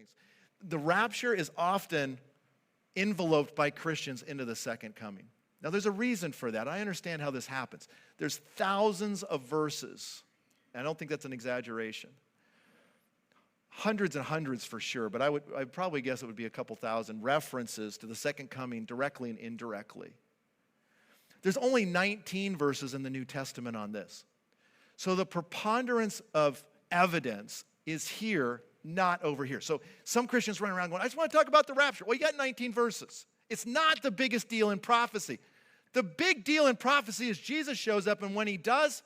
things. The rapture is often enveloped by Christians into the second coming. Now, there's a reason for that. I understand how this happens. There's thousands of verses, and I don't think that's an exaggeration. Hundreds and hundreds for sure, but I'd probably guess it would be a couple thousand references to the second coming directly and indirectly. There's only 19 verses in the New Testament on this. So the preponderance of evidence is here, not over here. So some Christians run around going, I just want to talk about the rapture. Well, you got 19 verses. It's not the biggest deal in prophecy. The big deal in prophecy is Jesus shows up, and when he does,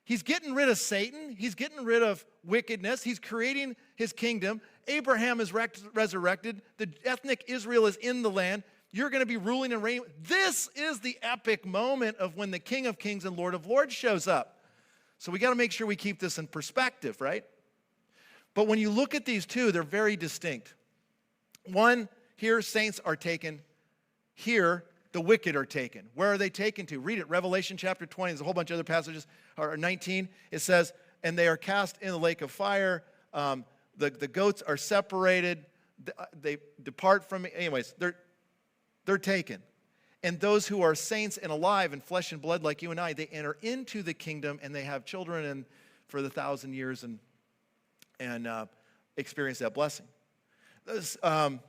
he's getting rid of Satan. He's getting rid of wickedness. He's creating his kingdom. Abraham is resurrected. The ethnic Israel is in the land. You're going to be ruling and reigning. This is the epic moment of when the King of Kings and Lord of Lords shows up. So we got to make sure we keep this in perspective, right? But when you look at these two, they're very distinct. One, here saints are taken. Here, the wicked are taken. Where are they taken to? Read it, Revelation chapter 20. There's a whole bunch of other passages. Or 19, it says, and they are cast in the lake of fire. The goats are separated. They depart from me. Anyways, they're taken. And those who are saints and alive in flesh and blood like you and I, they enter into the kingdom, and they have children and for the 1,000 years and experience that blessing. So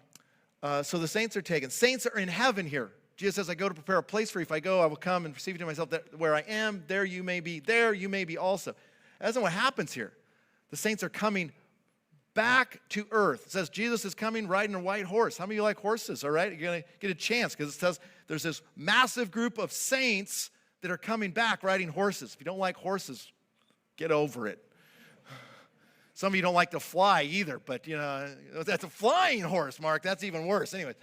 the saints are taken. Saints are in heaven here. Jesus says, I go to prepare a place for you. If I go, I will come and receive you to myself. That where I am, there you may be. There you may be also. That's not what happens here. The saints are coming back to earth. It says Jesus is coming riding a white horse. How many of you like horses, all right? You're going to get a chance because it says there's this massive group of saints that are coming back riding horses. If you don't like horses, get over it. Some of you don't like to fly either, but, you know, that's a flying horse, Mark. That's even worse. Anyway,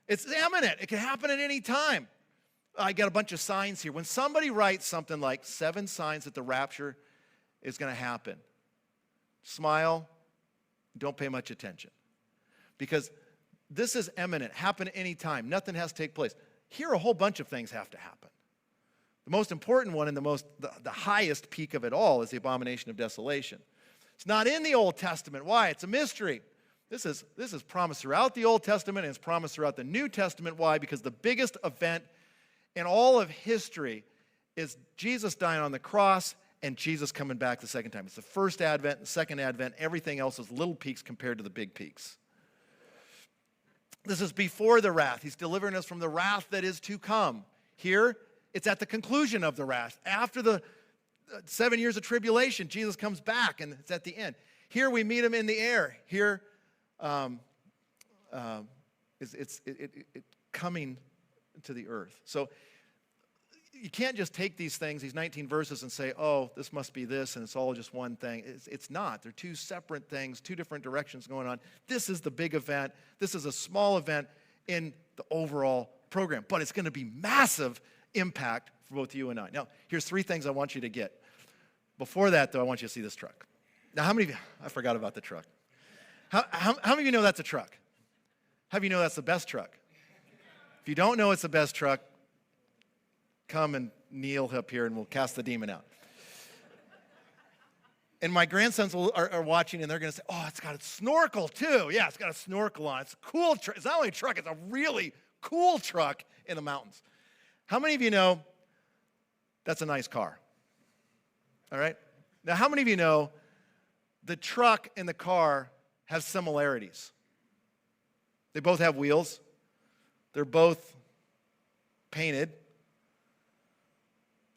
it's imminent. It can happen at any time. I got a bunch of signs here. When somebody writes something like 7 signs that the rapture is going to happen, smile, don't pay much attention. Because this is imminent, happen at any time. Nothing has to take place. Here, a whole bunch of things have to happen. The most important one and the highest peak of it all is the abomination of desolation. It's not in the Old Testament. Why? It's a mystery. This is promised throughout the Old Testament, and it's promised throughout the New Testament. Why? Because the biggest event in all of history is Jesus dying on the cross and Jesus coming back the second time. It's the first advent, the second advent. Everything else is little peaks compared to the big peaks. This is before the wrath. He's delivering us from the wrath that is to come. Here, it's at the conclusion of the wrath. After the 7 years of tribulation, Jesus comes back, and it's at the end. Here we meet him in the air. Here, it's coming to the earth. So you can't just take these things, these 19 verses, and say, oh, this must be this, and it's all just one thing. It's not. They're two separate things, two different directions going on. This is the big event. This is a small event in the overall program, but it's going to be massive impact for both you and I. Now, here's 3 things I want you to get. Before that, though, I want you to see this truck. Now, how many of you, I forgot about the truck. How many of you know that's a truck? How many of you know that's the best truck? If you don't know it's the best truck, come and kneel up here and we'll cast the demon out. And my grandsons are watching, and they're going to say, oh, it's got a snorkel too. Yeah, it's got a snorkel on. It's a cool truck. It's not only a truck, it's a really cool truck in the mountains. How many of you know that's a nice car? All right? Now, how many of you know the truck and the car have similarities? They both have wheels. They're both painted.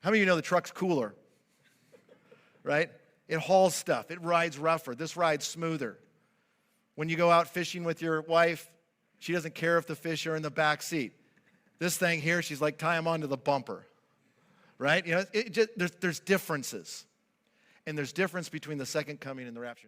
How many of you know the truck's cooler? Right? It hauls stuff. It rides rougher. This rides smoother. When you go out fishing with your wife, she doesn't care if the fish are in the back seat. This thing here, she's like, tie them onto the bumper. Right? You know, there's differences. And there's difference between the second coming and the rapture.